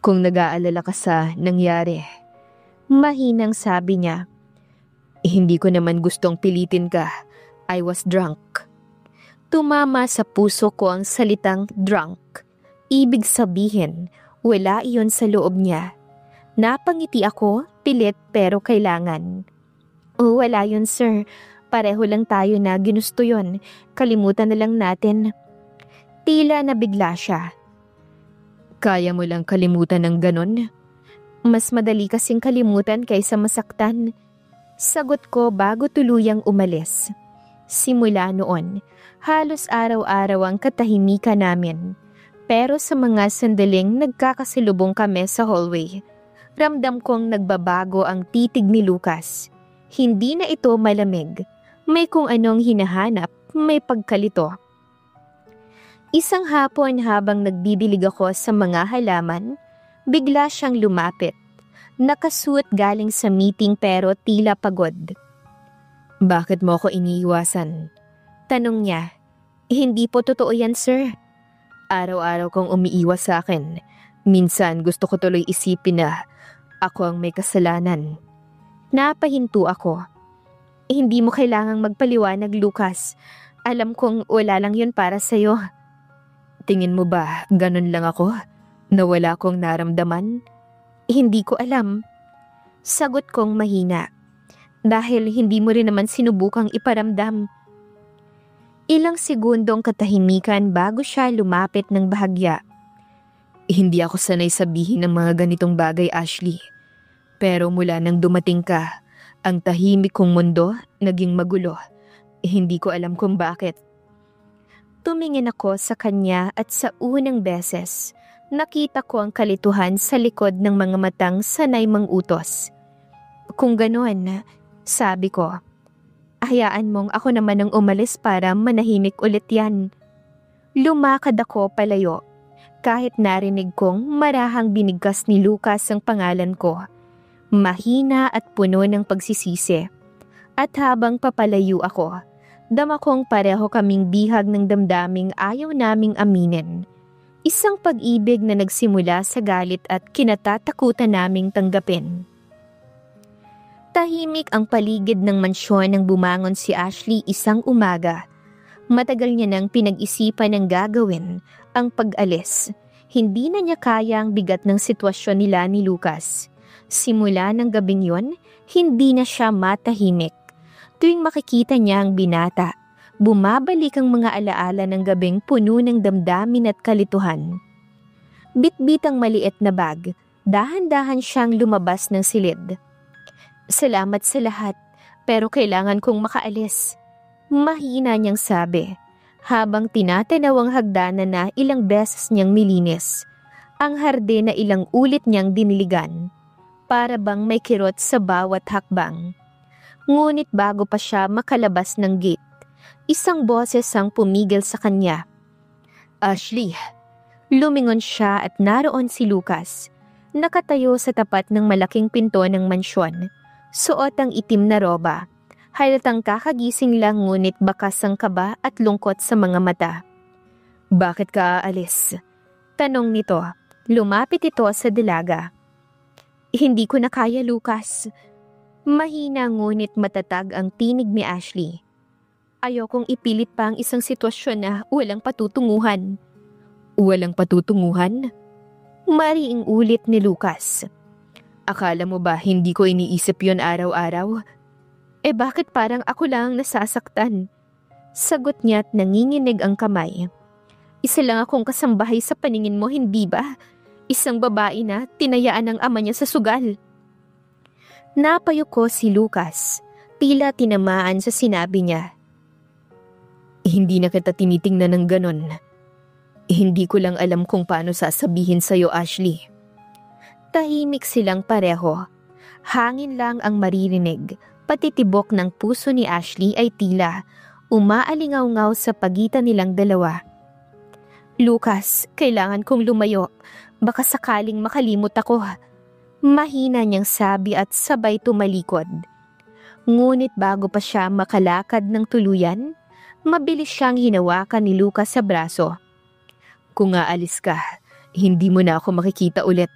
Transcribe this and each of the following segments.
Kung nag-aalala ka sa nangyari, mahinang sabi niya. Hindi ko naman gustong pilitin ka. I was drunk. Tumama sa puso ko ang salitang drunk. Ibig sabihin, wala iyon sa loob niya. Napangiti ako, pilit pero kailangan. Oh, wala yun sir. Pareho lang tayo na ginusto yun. Kalimutan na lang natin. Tila nabigla siya. Kaya mo lang kalimutan ng ganon? Mas madali kasing kalimutan kaysa masaktan. Sagot ko bago tuluyang umalis. Simula noon, halos araw-araw ang katahimikan namin. Pero sa mga sandaling nagkakasilubong kami sa hallway, ramdam kong nagbabago ang titig ni Lucas. Hindi na ito malamig. May kung anong hinahanap, may pagkalito. Isang hapon habang nagbibilig ako sa mga halaman, bigla siyang lumapit. Nakasuot galing sa meeting pero tila pagod. Bakit mo ako iniiwasan? Tanong niya. Hindi po totoo yan, sir. Araw-araw kong umiiwas sa akin. Minsan gusto ko tuloy isipin na ako ang may kasalanan. Napahinto ako. Hindi mo kailangang magpaliwanag, Lucas. Alam kong wala lang yun para sa'yo. Tingin mo ba ganun lang ako? Na wala kong naramdaman? Hindi ko alam. Sagot kong mahina. Dahil hindi mo rin naman sinubukang iparamdam. Ilang segundong katahimikan bago siya lumapit ng bahagya. Hindi ako sanay sabihin ng mga ganitong bagay, Ashley. Pero mula nang dumating ka, ang tahimik kong mundo naging magulo. Hindi ko alam kung bakit. Tumingin ako sa kanya at sa unang beses, nakita ko ang kalituhan sa likod ng mga matang sanay mangutos. Kung ganoon, sabi ko, hayaan mong ako naman ang umalis para manahimik ulit yan. Lumakad ako palayo, kahit narinig kong marahang binigkas ni Lucas ang pangalan ko. Mahina at puno ng pagsisisi. At habang papalayo ako, dama kong pareho kaming bihag ng damdaming ayaw naming aminin. Isang pag-ibig na nagsimula sa galit at kinatatakutan naming tanggapin. Tahimik ang paligid ng mansyon nang bumangon si Ashley isang umaga. Matagal niya nang pinag-isipan ang gagawin, ang pag-alis. Hindi na niya kaya ang bigat ng sitwasyon nila ni Lucas. Simula ng gabing yon, hindi na siya matahimik. Tuwing makikita niya ang binata, bumabalik ang mga alaala ng gabing puno ng damdamin at kalituhan. Bitbit ang maliit na bag, dahan-dahan siyang lumabas ng silid. Salamat sa lahat, pero kailangan kong makaalis. Mahina niyang sabi, habang tinatanaw ang hagdanan na ilang beses niyang nilinis. Ang harde na ilang ulit niyang diniligan, para bang may kirot sa bawat hakbang. Ngunit bago pa siya makalabas ng gate, isang boses ang pumigil sa kanya. Ashley. Lumingon siya at naroon si Lucas. Nakatayo sa tapat ng malaking pinto ng mansyon. Suot ang itim na roba. Halatang kakagising lang ngunit bakas ang kaba at lungkot sa mga mata. Bakit ka aalis? Tanong nito. Lumapit ito sa dalaga. Hindi ko na kaya, Lucas. Mahina ngunit matatag ang tinig ni Ashley. Ayokong ipilit pa ang isang sitwasyon na walang patutunguhan. Walang patutunguhan? Mariing ulit ni Lucas. Akala mo ba hindi ko iniisip yon araw-araw? Bakit parang ako lang nasasaktan? Sagot niya at nanginginig ang kamay. Isa lang akong kasambahay sa paningin mo, hindi ba? Isang babae na tinayaan ng ama niya sa sugal. Napayuko si Lucas, tila tinamaan sa sinabi niya. Hindi na kita tinitingnan ng ganon. Hindi ko lang alam kung paano sasabihin sa'yo, Ashley. Tahimik silang pareho. Hangin lang ang maririnig, pati tibok ng puso ni Ashley ay tila umaalingaw-ngaw sa pagitan nilang dalawa. Lucas, kailangan kong lumayo. Baka sakaling makalimot ako. Mahina niyang sabi at sabay tumalikod. Ngunit bago pa siya makalakad ng tuluyan, mabilis siyang hinawakan ni Lucas sa braso. Kung aalis ka, hindi mo na ako makikita ulit.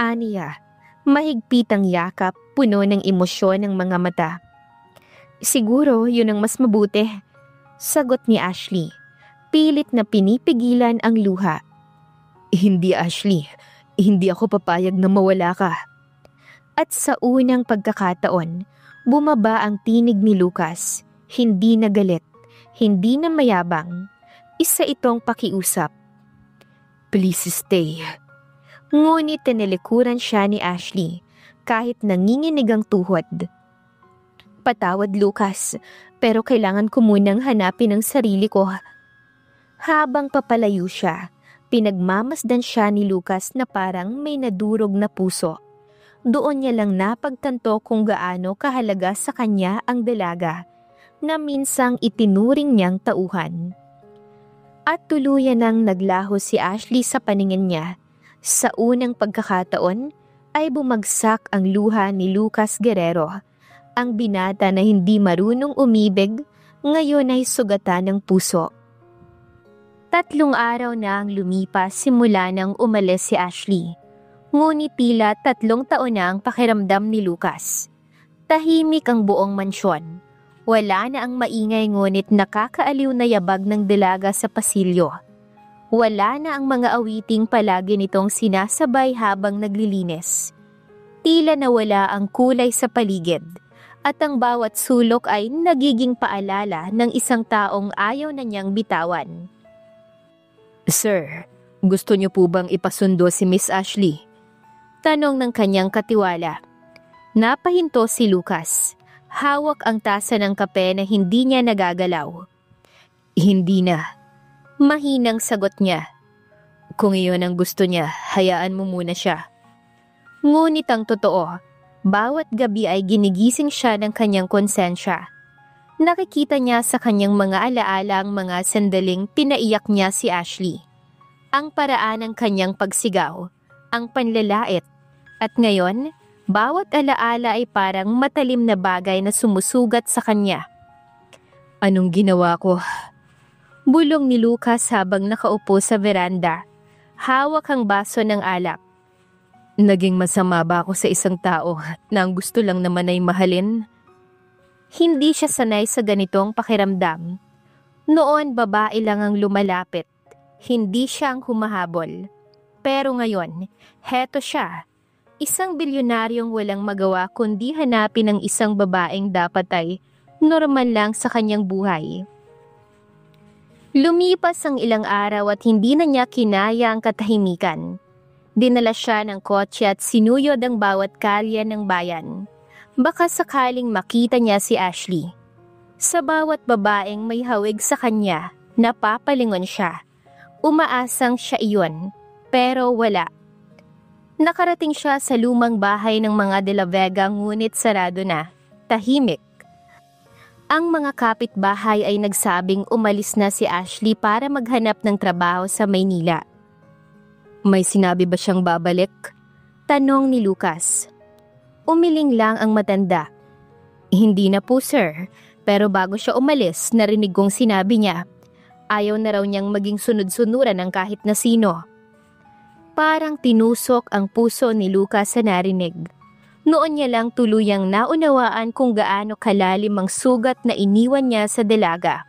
Aniya, mahigpit ang yakap, puno ng emosyon ng mga mata. Siguro yun ang mas mabuti, sagot ni Ashley. Pilit na pinipigilan ang luha. Hindi, Ashley. Hindi ako papayag na mawala ka. At sa unang pagkakataon, bumaba ang tinig ni Lucas. Hindi na galit, hindi na mayabang. Isa itong pakiusap. Please stay. Ngunit tinilikuran siya ni Ashley kahit nanginginig ang tuhod. Patawad, Lucas, pero kailangan ko munang hanapin ang sarili ko. Habang papalayo siya, pinagmamasdan siya ni Lucas na parang may nadurog na puso. Doon niya lang napagtanto kung gaano kahalaga sa kanya ang dalaga na minsang itinuring niyang tauhan. At tuluyan nang naglaho si Ashley sa paningin niya. Sa unang pagkakataon ay bumagsak ang luha ni Lucas Guerrero. Ang binata na hindi marunong umibig, ngayon ay sugatan ng puso. 3 araw na ang lumipas simula nang umalis si Ashley. Ngunit tila 3 taon na ang pakiramdam ni Lucas. Tahimik ang buong mansyon. Wala na ang maingay ngunit nakakaaliw na yabag ng dalaga sa pasilyo. Wala na ang mga awiting palagi nitong sinasabay habang naglilinis. Tila nawala ang kulay sa paligid. At ang bawat sulok ay nagiging paalala ng isang taong ayaw na niyang bitawan. Sir, gusto niyo po bang ipasundo si Miss Ashley? Tanong ng kanyang katiwala. Napahinto si Lucas. Hawak ang tasa ng kape na hindi niya nagagalaw. Hindi na. Mahinang sagot niya. Kung iyon ang gusto niya, hayaan mo muna siya. Ngunit ang totoo, bawat gabi ay ginigising siya ng kanyang konsensya. Nakikita niya sa kanyang mga alaala ang mga sandaling pinaiyak niya si Ashley. Ang paraan ng kanyang pagsigaw, ang panlalait, at ngayon, bawat alaala ay parang matalim na bagay na sumusugat sa kanya. Anong ginawa ko? Bulong ni Lucas habang nakaupo sa veranda. Hawak ang baso ng alak. Naging masama ba ako sa isang tao na ang gusto lang naman ay mahalin? Hindi siya sanay sa ganitong pakiramdam. Noon babae lang ang lumalapit. Hindi siya ang humahabol. Pero ngayon, heto siya. Isang bilyonaryong walang magawa kundi hanapin ang isang babaeng dapat ay normal lang sa kanyang buhay. Lumipas ang ilang araw at hindi na niya kinaya ang katahimikan. Dinala siya ng kotse at sinuyod ang bawat kalye ng bayan. Baka sakaling makita niya si Ashley. Sa bawat babaeng may hawig sa kanya, napapalingon siya. Umaasang siya iyon, pero wala. Nakarating siya sa lumang bahay ng mga De La Vega ngunit sarado na, tahimik. Ang mga kapitbahay ay nagsabing umalis na si Ashley para maghanap ng trabaho sa Maynila. May sinabi ba siyang babalik? Tanong ni Lucas. Umiling lang ang matanda. Hindi na po, sir. Pero bago siya umalis, narinig kong sinabi niya. Ayaw na raw niyang maging sunod-sunuran ng kahit na sino. Parang tinusok ang puso ni Lucas sa narinig. Noon niya lang tuluyang naunawaan kung gaano kalalim ang sugat na iniwan niya sa dalaga.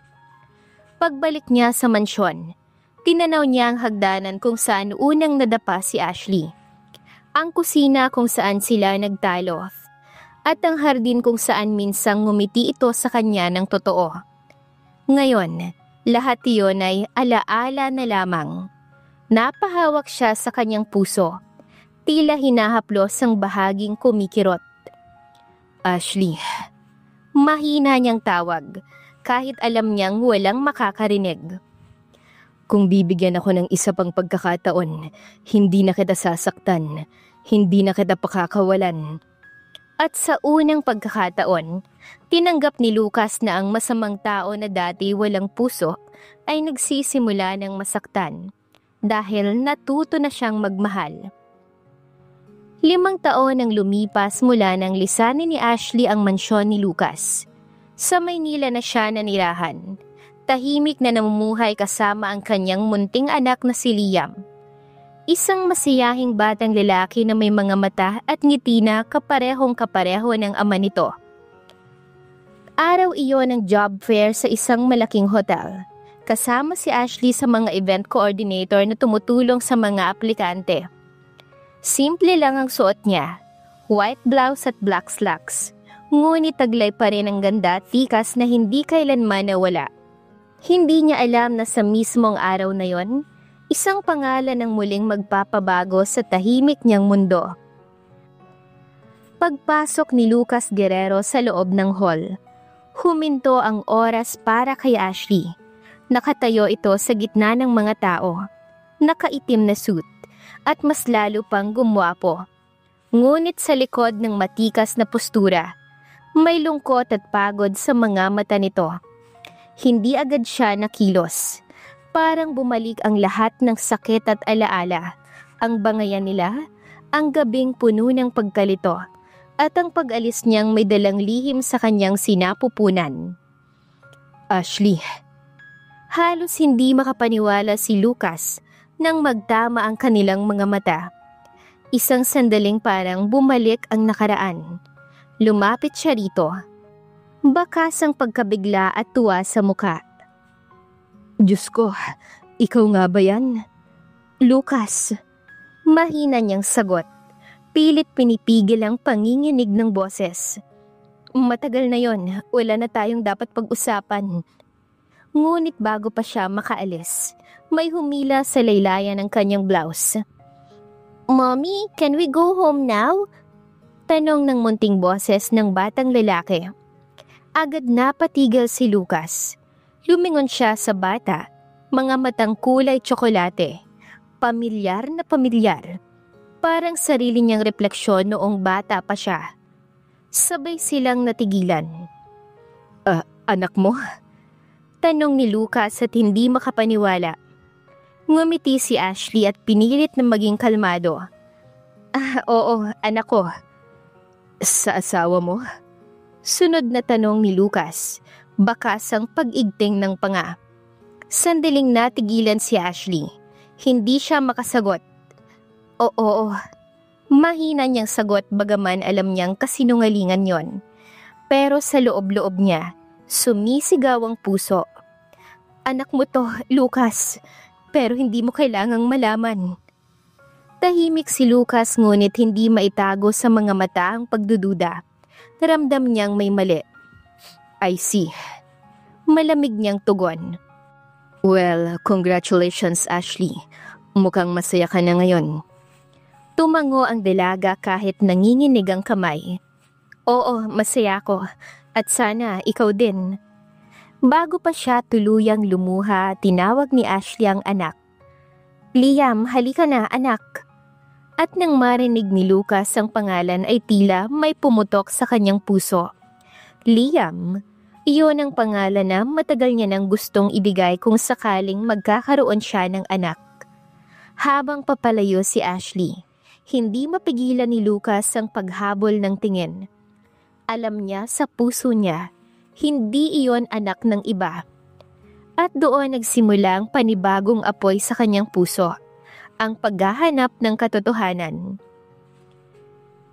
Pagbalik niya sa mansyon, tinanaw niya ang hagdanan kung saan unang nadapa si Ashley. Ang kusina kung saan sila nagtalo. At ang hardin kung saan minsang ngumiti ito sa kanya ng totoo. Ngayon, lahat iyon ay alaala na lamang. Napahawak siya sa kanyang puso. Tila hinahaplos ang bahaging kumikirot. Ashley. Mahina niyang tawag, kahit alam niyang walang makakarinig. Kung bibigyan ako ng isa pang pagkakataon, hindi na kita sasaktan, hindi na kita pakakawalan. At sa unang pagkakataon, tinanggap ni Lucas na ang masamang tao na dati walang puso ay nagsisimula ng masaktan dahil natuto na siyang magmahal. 5 taon ang lumipas mula nang lisanin ni Ashley ang mansyon ni Lucas. Sa Maynila na siya nanirahan. Tahimik na namumuhay kasama ang kanyang munting anak na si Liam. Isang masiyahing batang lalaki na may mga mata at ngiti na kaparehong-kapareho ng ama nito. Araw iyon ng job fair sa isang malaking hotel. Kasama si Ashley sa mga event coordinator na tumutulong sa mga aplikante. Simple lang ang suot niya, white blouse at black slacks. Ngunit taglay pa rin ang ganda at tikas na hindi kailanman nawala. Hindi niya alam na sa mismong araw na yon, isang pangalan ang muling magpapabago sa tahimik niyang mundo. Pagpasok ni Lucas Guerrero sa loob ng hall, huminto ang oras para kay Ashley. Nakatayo ito sa gitna ng mga tao, nakaitim na suit, at mas lalo pang gumwapo. Ngunit sa likod ng matikas na postura, may lungkot at pagod sa mga mata nito. Hindi agad siya nakilos. Parang bumalik ang lahat ng sakit at alaala. Ang bangayan nila, ang gabing puno ng pagkalito, at ang pag-alis niyang may dalang lihim sa kanyang sinapupunan. Ashley. Halos hindi makapaniwala si Lucas nang magtama ang kanilang mga mata. Isang sandaling parang bumalik ang nakaraan. Lumapit siya rito. Bakas ang pagkabigla at tuwa sa muka. Diyos ko, ikaw nga ba yan? Lucas. Mahina niyang sagot. Pilit pinipigil ang panginginig ng boses. Matagal na yon, wala na tayong dapat pag-usapan. Ngunit bago pa siya makaalis, may humila sa laylayan ng kanyang blouse. Mommy, can we go home now? Tanong ng munting boses ng batang lalaki. Agad na patigil si Lucas. Lumingon siya sa bata, mga matang kulay tsokolate. Pamilyar na pamilyar. Parang sarili niyang refleksyon noong bata pa siya. Sabay silang natigilan. Anak mo? Tanong ni Lucas at hindi makapaniwala. Ngumiti si Ashley at pinilit na maging kalmado. Oo, anak ko. Sa asawa mo? Sunod na tanong ni Lucas, bakas ang pag-igting ng panga. Sandaling natigilan si Ashley. Hindi siya makasagot. Oo. Mahina niyang sagot bagaman alam niyang kasinungalingan yon. Pero sa loob-loob niya, sumisigaw ang puso. Anak mo to, Lucas, pero hindi mo kailangang malaman. Tahimik si Lucas ngunit hindi maitago sa mga mata ang pagdududa. Ramdam niyang may mali. I see. Malamig niyang tugon. Well, congratulations Ashley. Mukhang masaya ka na ngayon. Tumango ang dalaga kahit nanginginig ang kamay. Oo, masaya ko. At sana ikaw din. Bago pa siya tuluyang lumuha, tinawag ni Ashley ang anak. Liam, halika na anak. At nang marinig ni Lucas ang pangalan ay tila may pumutok sa kanyang puso. Liam, iyon ang pangalan na matagal niya nang gustong ibigay kung sakaling magkakaroon siya ng anak. Habang papalayo si Ashley, hindi mapigilan ni Lucas ang paghabol ng tingin. Alam niya sa puso niya, hindi iyon anak ng iba. At doon nagsimula ang panibagong apoy sa kanyang puso, ang paghahanap ng katotohanan.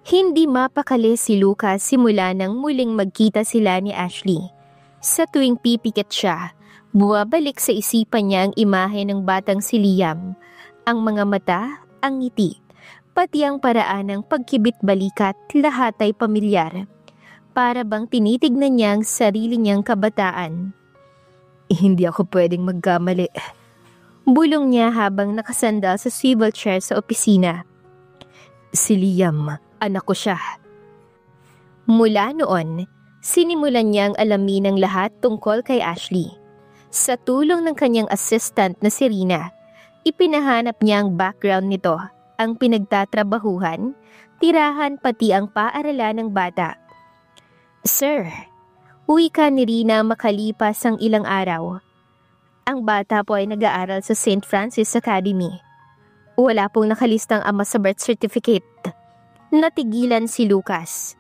Hindi mapakali si Lucas simula nang muling magkita sila ni Ashley. Sa tuwing pipikit siya, buwabalik sa isipan niya ang imahe ng batang si Liam. Ang mga mata, ang ngiti, pati ang paraan ng pagkibit-balikat, lahat ay pamilyar. Para bang tinitignan niya ang sarili niyang kabataan. Hindi ako pwedeng magkamali. Bulong niya habang nakasandal sa swivel chair sa opisina. Si Liam, anak ko siya. Mula noon, sinimulan niyang alamin ang lahat tungkol kay Ashley. Sa tulong ng kanyang assistant na si Rina, ipinahanap niya ang background nito, ang pinagtatrabahuhan, tirahan pati ang paaralan ng bata. Sir, wika ni Rina makalipas ang ilang araw. Ang bata po ay nag-aaral sa St. Francis Academy. Wala pong nakalistang ama sa birth certificate. Natigilan si Lucas.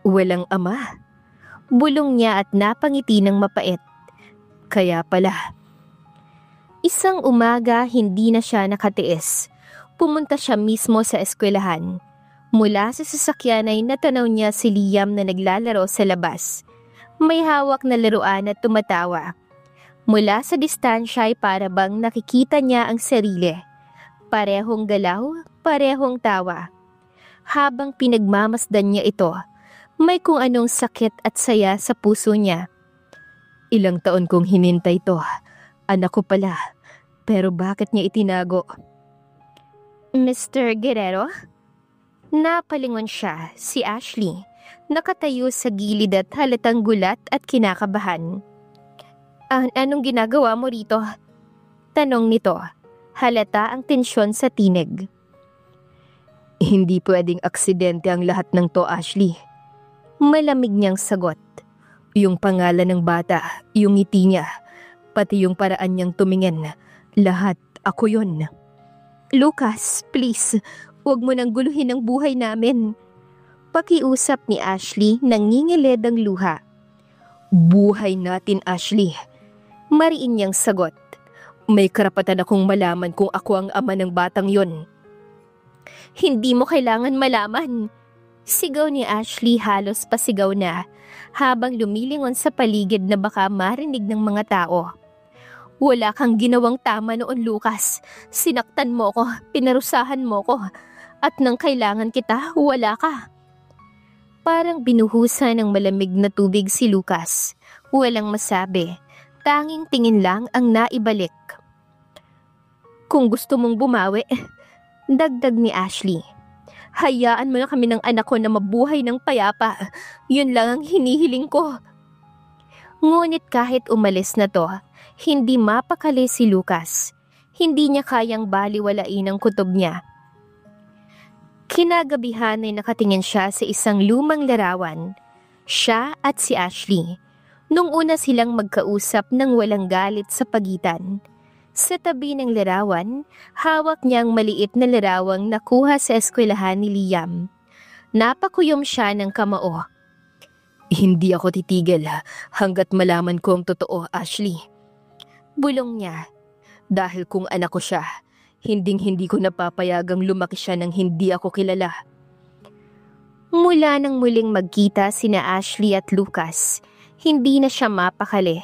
Walang ama? Bulong niya at napangiti ng mapait. Kaya pala. Isang umaga hindi na siya nakatiis. Pumunta siya mismo sa eskwelahan. Mula sa sasakyan ay natanaw niya si Liam na naglalaro sa labas. May hawak na laruan at tumatawa. Mula sa distansya ay para bang nakikita niya ang sarili. Parehong galaw, parehong tawa. Habang pinagmamasdan niya ito, may kung anong sakit at saya sa puso niya. Ilang taon kong hinintay to. Anak ko pala. Pero bakit niya itinago? Mr. Guerrero? Napalingon siya, si Ashley. Nakatayo sa gilid at halatang gulat at kinakabahan. Anong ginagawa mo rito? Tanong nito. Halata ang tensyon sa tinig. Hindi pwedeng aksidente ang lahat ng to, Ashley. Malamig niyang sagot. Yung pangalan ng bata, yung ngiti niya, pati yung paraan niyang tumingin. Lahat, ako yun. Lucas, please, huwag mo nang guluhin ang buhay namin. Pakiusap ni Ashley nang ngingilid ang luha. Buhay natin, Ashley. Mariin niyang sagot. May karapatan akong malaman kung ako ang ama ng batang yon. Hindi mo kailangan malaman. Sigaw ni Ashley halos pasigaw na habang lumilingon sa paligid na baka marinig ng mga tao. Wala kang ginawang tama noon, Lucas. Sinaktan mo ko, pinarusahan mo ko. At nang kailangan kita, wala ka. Parang binuhusan ng malamig na tubig si Lucas. Walang masabi. Tanging tingin lang ang naibalik. Kung gusto mong bumawi, dagdag ni Ashley. Hayaan mo na kami ng anak ko na mabuhay ng payapa. Yun lang ang hinihiling ko. Ngunit kahit umalis na to, hindi mapakali si Lucas. Hindi niya kayang baliwalain ang kutob niya. Kinagabihan ay nakatingin siya sa isang lumang larawan. Siya at si Ashley. Nung una silang magkausap nang walang galit sa pagitan. Sa tabi ng larawan, hawak niya ang maliit na larawang nakuha sa eskwelahan ni Liam. Napakuyom siya ng kamao. Hindi ako titigil hanggat malaman ko ang totoo, Ashley. Bulong niya. Dahil kung anak ko siya, hinding-hindi ko napapayagang lumaki siya nang hindi ako kilala. Mula nang muling magkita sina Ashley at Lucas, hindi na siya mapakali.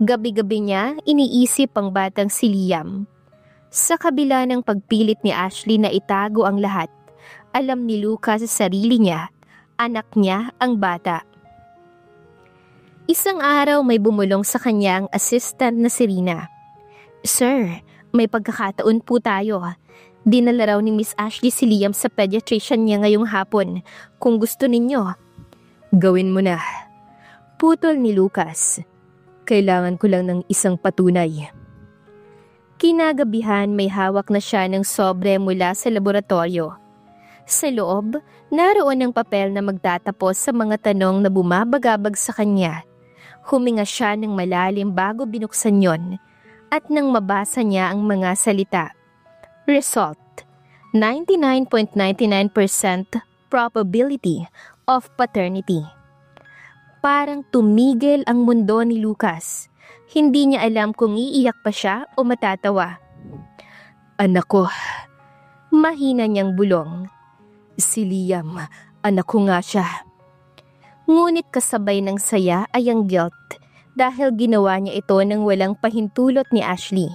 Gabi-gabi niya iniisip ang batang si Liam. Sa kabila ng pagpilit ni Ashley na itago ang lahat, alam ni Lucas sa sarili niya, anak niya ang bata. Isang araw may bumulong sa kanyang assistant na si Rina. Sir, may pagkakataon po tayo. Dinala raw ni Miss Ashley si Liam sa pediatrician niya ngayong hapon. Kung gusto ninyo, gawin mo na. Putol ni Lucas. Kailangan ko lang ng isang patunay. Kinagabihan may hawak na siya ng sobre mula sa laboratorio. Sa loob, naroon ang papel na magtatapos sa mga tanong na bumabagabag sa kanya. Huminga siya ng malalim bago binuksan yon at nang mabasa niya ang mga salita. Result, 99.99% probability of paternity. Parang tumigil ang mundo ni Lucas. Hindi niya alam kung iiyak pa siya o matatawa. Anak ko, mahina niyang bulong. Si Liam, anak ko nga siya. Ngunit kasabay ng saya ay ang guilt dahil ginawa niya ito nang walang pahintulot ni Ashley.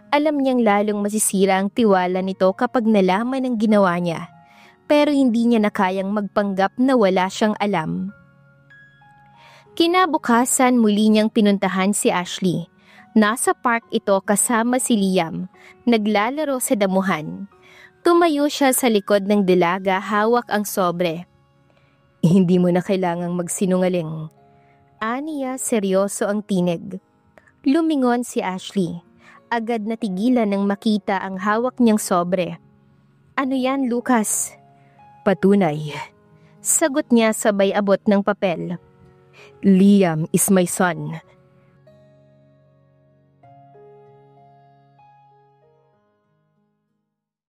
Alam niyang lalong masisira ang tiwala nito kapag nalaman ang ginawa niya, pero hindi niya na kayang magpanggap na wala siyang alam. Kinabukasan muli niyang pinuntahan si Ashley. Nasa park ito kasama si Liam, naglalaro sa damuhan. Tumayo siya sa likod ng dalaga, hawak ang sobre. Hindi mo na kailangang magsinungaling. Aniya seryoso ang tinig. Lumingon si Ashley. Agad natigilan nang makita ang hawak niyang sobre. Ano yan, Lucas? Patunay. Sagot niya sabay abot ng papel. Liam is my son.